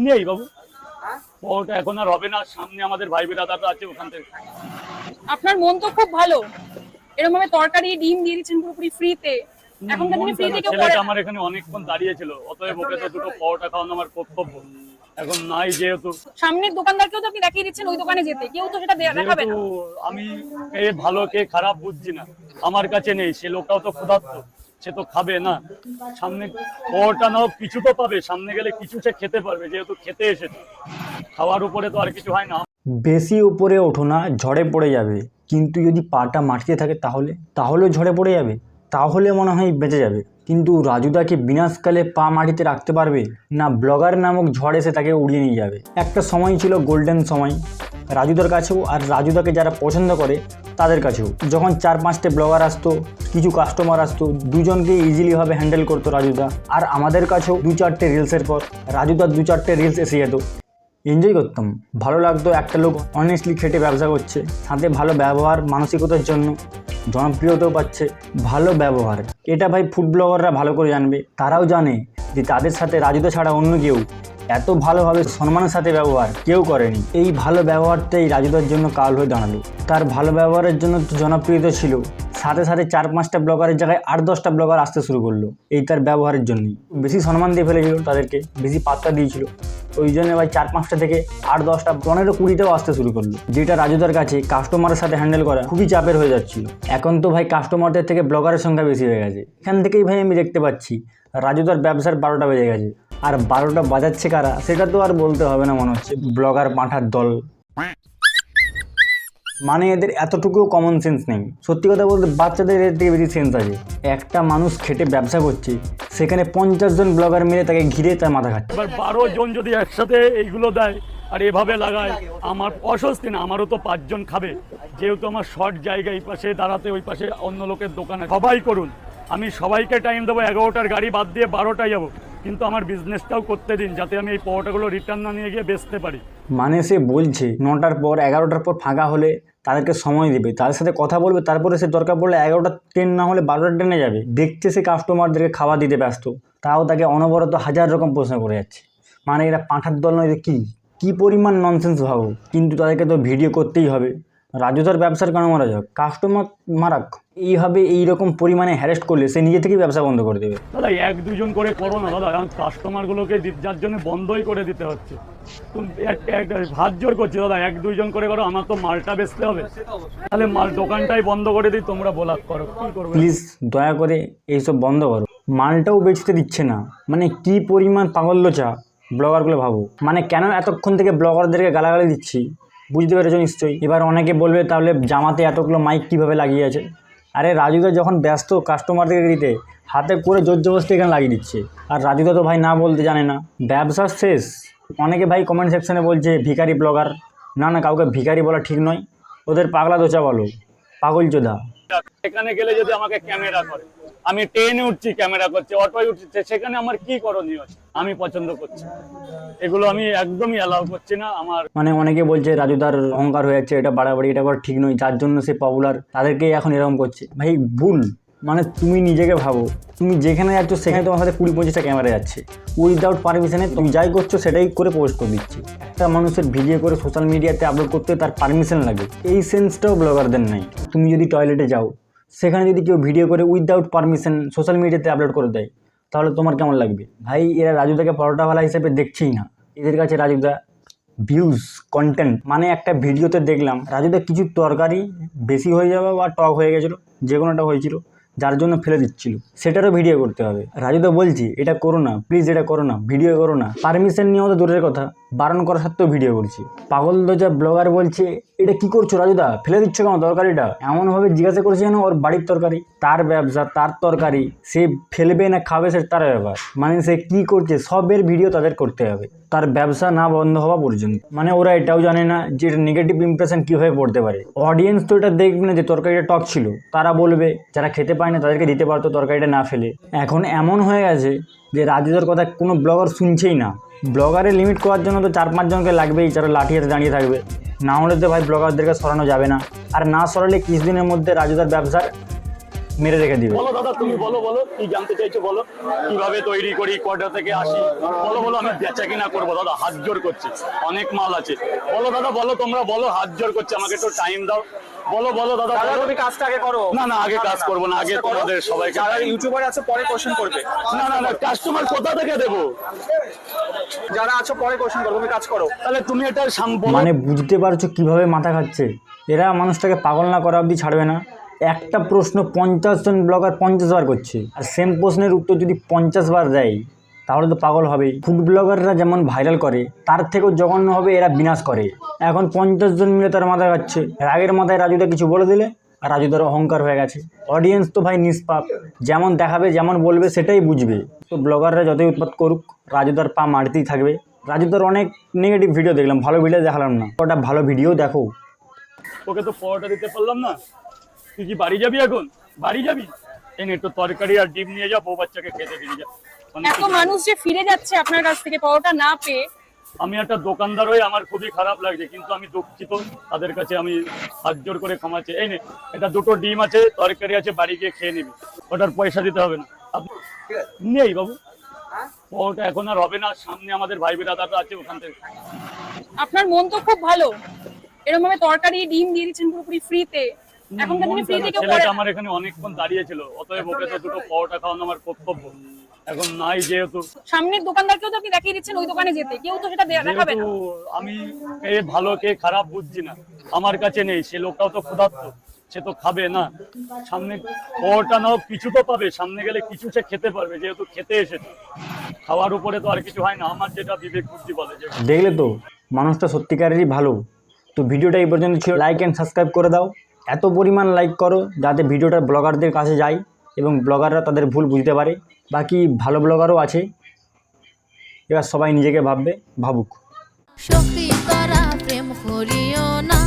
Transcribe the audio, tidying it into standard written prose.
নেই বাবু, পরোটা এখন আর হবে না, সামনে আমাদের ভাই বেরাদাররা আছে ওখান থেকে। আপনার মন তো খুব ভালো, এরকম ভাবে তরকারি ডিম দিয়ে দিচ্ছেন পুরোপুরি ফ্রিতে। এখনকার দিনে ফ্রিতে কেউ করে ছেলেটা না। আমার এখানে অনেকক্ষণ দাঁড়িয়ে ছিল, অতএব ওকে তো দুটো পরোটা খাওয়ানো আমার কর্তব্য। এখন নাই যেহেতু, সামনের দোকানদারকেও তো আপনি দেখিয়ে দিচ্ছেন ওই দোকানে যেতে, কেউ তো সেটা দেখাবে না। আমি কে ভালো কে খারাপ বুঝছি না, আমার কাছে নেই, সে লোকটাও তো ক্ষুধার্ত, সে তো খাবে না। সামনে পরোটা নাও কিছু তো পাবে, সামনে গেলে কিছু সে খেতে পারবে, যেহেতু খেতে এসেছে। খাওয়ার উপরে তো আর কিছু হয় না। বেশি উপরে ওঠো না, ঝড়ে পড়ে যাবে। কিন্তু যদি পাটা মাটিতে থাকে তাহলেও ঝড়ে পড়ে যাবে, তাহলে মনে হয় বেঁচে যাবে। কিন্তু রাজুদাকে বিনাশকালে পা মাটিতে রাখতে পারবে না, ব্লগার নামক ঝড় এসে তাকে উড়িয়ে নিয়ে যাবে। একটা সময় ছিল গোল্ডেন সময় রাজুদার কাছেও, আর রাজুদাকে যারা পছন্দ করে তাদের কাছেও। যখন 4-5টে ব্লগার আসতো, কিছু কাস্টমার আসতো, দুজনকে ইজিলিভাবে হ্যান্ডেল করতো রাজুদা। আর আমাদের কাছেও 2-4টে রিলসের পর রাজুদার 2-4টে রিলস এসে যেত। এনজয় করতাম, ভালো লাগতো। একটা লোক অনেস্টলি খেটে ব্যবসা করছে, সাথে ভালো ব্যবহার, মানসিকতার জন্য জনপ্রিয়তাও পাচ্ছে। ভালো ব্যবহার, এটা ভাই ফুড ব্লগাররা ভালো করে জানবে। তারাও জানে যে তাদের সাথে রাজুদা ছাড়া অন্য কেউ এত ভালোভাবে সম্মানের সাথে ব্যবহার কেউ করেনি। এই ভালো ব্যবহারটাই রাজুদার জন্য কাল হয়ে দাঁড়ালো। তার ভালো ব্যবহারের জন্য তো জনপ্রিয়তা ছিল, সাথে সাথে 4-5টা ব্লগারের জায়গায় 8-10টা ব্লগার আসতে শুরু করলো এই তার ব্যবহারের জন্যই। বেশি সম্মান দিয়ে ফেলেছিল তাদেরকে, বেশি পাত্তা দিয়েছিল, ওই জন্য ভাই 4-5টা থেকে 8-10টা 15-20টাও আসতে শুরু করলো, যেটা রাজুদার কাছে কাস্টমারের সাথে হ্যান্ডেল করা খুবই চাপের হয়ে যাচ্ছিল। এখন তো ভাই কাস্টমারদের থেকে ব্লগারের সংখ্যা বেশি হয়ে গেছে। এখান থেকেই ভাই আমি দেখতে পাচ্ছি রাজুদার ব্যবসার 12টা বেজে গেছে। আর 12টা বাজাচ্ছে কারা সেটা তো আর বলতে হবে না, মনে হচ্ছে ব্লগার পাঁঠার দল। মানে এদের এতটুকুও কমন সেন্স নেই। সত্যি কথা বলতে বাচ্চাদের এর থেকে বেশি সেন্স আছে। একটা মানুষ খেটে ব্যবসা করছে, সেখানে 50 জন ব্লগার মিলে তাকে ঘিরে তার মাথা খাচ্ছে। এবার 12 জন যদি একসাথে এইগুলো দেয় আর এভাবে লাগায়, আমার অস্বস্তি না, আমারও তো 5 জন খাবে। যেহেতু আমার শর্ট জায়গা, এই পাশে দাঁড়াতে, ওই পাশে অন্য লোকের দোকানে, সবাই করুন, আমি সবাইকে টাইম দেবো। 11টার গাড়ি বাদ দিয়ে 12টায় যাবো, কিন্তু আমার বিজনেসটাও করতে দিন, যাতে আমি এই পরোটাগুলো রিটার্ন না নিয়ে গিয়ে বেচতে পারি। মানে সে বলছে 9টার পর 11টার পর ফাঁকা হলে তাদেরকে সময় দেবে, তাদের সাথে কথা বলবে, তারপরে সে দরকার পড়লে 11টা ট্রেন না হলে 12টার ট্রেনে যাবে। দেখছে সে কাস্টমারদেরকে খাওয়া দিতে ব্যস্ত, তাও তাকে অনবরত 1000 রকম প্রশ্ন করে যাচ্ছে। মানে এরা পাঁঠার দল নয়, কি পরিমাণ ননসেন্স ভাবো। কিন্তু তাদেরকে তো ভিডিও করতেই হবে। রাজুদার ব্যবসার কেন মারা যাক, কাস্টমার মারাক। এইভাবে এইরকম পরিমাণে হ্যারেস্ট করলে সে নিজে থেকেই ব্যবসা বন্ধ করে দেবে। দাদা 1-2 জন করে করো না দাদা, কারণ কাস্টমারগুলোকে যার জন্য বন্ধই করে দিতে হচ্ছে। তুমি হাত জোর করছি দাদা, 1-2 জন করে করো, আমার তো মালটা বেচতে হবে। তাহলে দোকানটাই বন্ধ করে দিই, তোমরা ব্লগ করো, কি করবে। প্লিজ দয়া করে এইসব বন্ধ করো। মালটাও বেচতে দিচ্ছে না, মানে কি পরিমাণ পাগল্যচা ব্লগারগুলো ভাবো। মানে কেন এতক্ষণ থেকে ব্লগারদেরকে গালাগালি দিচ্ছি বুঝতে পেরেছো নিশ্চয়ই। এবার অনেকে বলবে তাহলে জামাতে এতগুলো মাইক কীভাবে লাগিয়ে আছে। আরে রাজুদা যখন ব্যস্ত কাস্টমারদেরকে দিতে, হাতে করে জোর জবরদস্তি এখানে লাগিয়ে দিচ্ছে। আর রাজুদা তো ভাই না বলতে জানে না, ব্যবসা শেষ। অনেকে ভাই কমেন্ট সেকশনে বলছে ভিখারি ব্লগার। না না, কাউকে ভিখারি বলা ঠিক নয়, ওদের পাগলা দোচা বলো, পাগল চোদা। সেখানে গেলে যদি আমাকে ক্যামেরা করে, আমি ট্রেনে উঠছি ক্যামেরা করছে, অটোয় উঠছে, সেখানে আমার কি করণীয় আছে? আমি পছন্দ করছি এগুলো, আমি একদমই অ্যালাউ করছি না। আমার মানে অনেকে বলছে রাজুদার অহংকার হয়ে যাচ্ছে, এটা বাড়াবাড়ি, এটা করা ঠিক নয়, যার জন্য সে পপুলার তাদেরকে এখন এরকম করছে। ভাই ভুল। মানে তুমি নিজেকে ভাবো, তুমি যেখানে যাচ্ছ সেখানে তোমার সাথে 20-25টা ক্যামেরা যাচ্ছে, উইদাউট পারমিশনে তুমি যাই করছো সেটাই করে পোস্ট করে দিচ্ছে। একটা মানুষের ভিডিও করে সোশ্যাল মিডিয়াতে আপলোড করতে তার পারমিশন লাগে, এই সেন্সটাও ব্লগারদের নাই। তুমি যদি টয়লেটে যাও, সেখানে যদি কেউ ভিডিও করে উইদাউট পারমিশন সোশ্যাল মিডিয়াতে আপলোড করে দেয়, তাহলে তোমার কেমন লাগবে? ভাই এরা রাজুদাকে পরোটাওয়ালা হিসেবে দেখছেই না, এদের কাছে রাজুদা ভিউজ, কন্টেন্ট। মানে একটা ভিডিওতে দেখলাম রাজুদা কিছু তরকারি বেশি হয়ে যাওয়া বা টক হয়ে গেছিলো, যে কোনোটা হয়েছিল, যার জন্য ফেলে দিচ্ছিল, সেটারও ভিডিও করতে হবে। রাজুদা বলছি এটা করো না প্লিজ, এটা করো না, ভিডিও করো না। পারমিশন নিয়েও তো দূরের কথা, বারণ করা সত্ত্বেও ভিডিও করছি। পাগল দোজা ব্লগার বলছে এটা কি করছো রাজুদা, ফেলে দিচ্ছ কেন তরকারিটা? এমনভাবে জিজ্ঞাসা করছে যেন ওর বাড়ির তরকারি, তার ব্যবসা, তার তরকারি, সে ফেলবে না খাবে সে তার ব্যাপার। মানে সে কি করছে সবের ভিডিও তাদের করতে হবে, তার ব্যবসা না বন্ধ হওয়া পর্যন্ত। মানে ওরা এটাও জানে না যে নেগেটিভ ইমপ্রেশন কীভাবে পড়তে পারে। অডিয়েন্স তো এটা দেখবে না যে তরকারিটা টক ছিল, তারা বলবে যারা খেতে পায় না তাদেরকে দিতে পারতো তরকারিটা না ফেলে। এখন এমন হয়ে গেছে যে রাজুদার কথা কোনো ব্লগার শুনছেই না। ব্লগারে লিমিট করার জন্য তো 4-5 জনকে লাগবেই, যারা লাঠি হাতে দাঁড়িয়ে থাকবে, না হলে তো ভাই ব্লগারদেরকে সরানো যাবে না। আর না সরালে কিছুদিনের মধ্যে রাজুদার ব্যবসার মেরে রেখে দিবে। বলো দাদা, তুমি বলো কি জানতে চাইছো বলো, কিভাবে তৈরি করি, কয়টা থেকে আসি, বলো আমি বেচা কিনা করবো দাদা, হাত জোর করছি, অনেক মাল আছে, বলো দাদা, বলো তোমরা বলো, হাত জোর করছে, আমাকে একটু টাইম দাও, বলো দাদা, তুমি কাজটা আগে করো। না আগে কাজ করবো না, আগে তোমাদের সবাইকে যারা ইউটিউবার আছে পরে কোশ্চেন করবে। না কাস্টমার কোথা থেকে দেবো, যারা আছো পরে কোশ্চেন করবে, তুমি কাজ করো। তাহলে তুমি এটা মানে বুঝতে পারছো কিভাবে মাথা খাচ্ছে এরা? মানুষটাকে পাগল না করা অবধি ছাড়বে না। একটা প্রশ্ন 50 জন ব্লগার 50 বার করছে, আর সেম প্রশ্নের উত্তর যদি 50 বার দেয় তাহলে তো পাগল হবেই। ফুড ব্লগাররা যেমন ভাইরাল করে তার থেকেও জঘন্য হবে এরা বিনাশ করে। এখন 50 জন মিলে তার মাথা খাচ্ছে, রাগের মাথায় রাজুদা কিছু বলে দিলে আর রাজুদার অহংকার হয়ে গেছে। অডিয়েন্স তো ভাই নিষ্পাপ, যেমন দেখাবে যেমন বলবে সেটাই বুঝবে। তো ব্লগাররা যতই উৎপাত করুক রাজুদার পা মারতেই থাকবে। রাজুদার অনেক নেগেটিভ ভিডিও দেখলাম, ভালো ভিডিও দেখালাম না, ওটা ভালো ভিডিও দেখো। তোকে তো পরোটা দিতে পারলাম না, তুই কি বাড়ি যাবি? এখন বাড়ি যাবি, এনে একটু তরকারি আর ডিম নিয়ে যা, বউ বাচ্চাকে খেতে দিয়ে যা। এত মানুষ যে ফিরে যাচ্ছে আপনার কাছ থেকে পরোটা না পেয়ে। আমি একটা দোকানদার হয়ে আমার খুবই খারাপ লাগছে, কিন্তু আমি দুঃখিত, তাদের কাছে আমি হাত জোর করে ক্ষমা চাই। এই নে, এটা দুটো ডিম আছে, তরকারি আছে, বাড়ি গিয়ে খেয়ে নিবি, ওটার পয়সা দিতে হবে না। নেই বাবু, পরোটা এখন আর হবে না, সামনে আমাদের ভাই বিরাদাররা আছে, ওখান থেকে। আপনার মন তো খুব ভালো, এরকম ভাবে তরকারি ডিম দিয়ে দিচ্ছেন পুরোপুরি ফ্রিতে। এখন তো আপনি ফ্রিতে কেউ করে ছেলেটা না। আমার এখানে অনেকক্ষণ দাঁড়িয়ে ছিল, অতএব ওকে তো দুটো পরোটা খাওয়ানো আমার কর্তব্য। এখন নাই যেহেতু, সামনের দোকানদারকেও তো আপনি দেখিয়ে দিচ্ছেন ওই দোকানে যেতে, কেউ তো সেটা দেখাবে না। আমি কে ভালো কে খারাপ বুঝছি না, আমার কাছে নেই, সে লোকটাও তো ক্ষুধার্ত, সে তো খাবে না। সামনে পরোটা নাও কিছু তো পাবে, সামনে গেলে কিছু সে খেতে পারবে, যেহেতু খেতে এসেছে। খাওয়ার উপরে তো আর কিছু হয় না, আমার যেটা বিবেক বুদ্ধি বলে। যে দেখলে তো মানুষটা সত্যিকারেরই ভালো। তো ভিডিওটা এই পর্যন্ত ছিল, লাইক অ্যান্ড সাবস্ক্রাইব করে দাও, এত পরিমাণ লাইক করো যাতে ভিডিওটা ব্লগারদের কাছে যায় এবং ব্লগাররা তাদের ভুল বুঝতে পারে। বাকি ভালো ব্লগারও আছে, এবার সবাই নিজেকে ভাববে, ভাবুক। সখী তোরা প্রেম করিও না।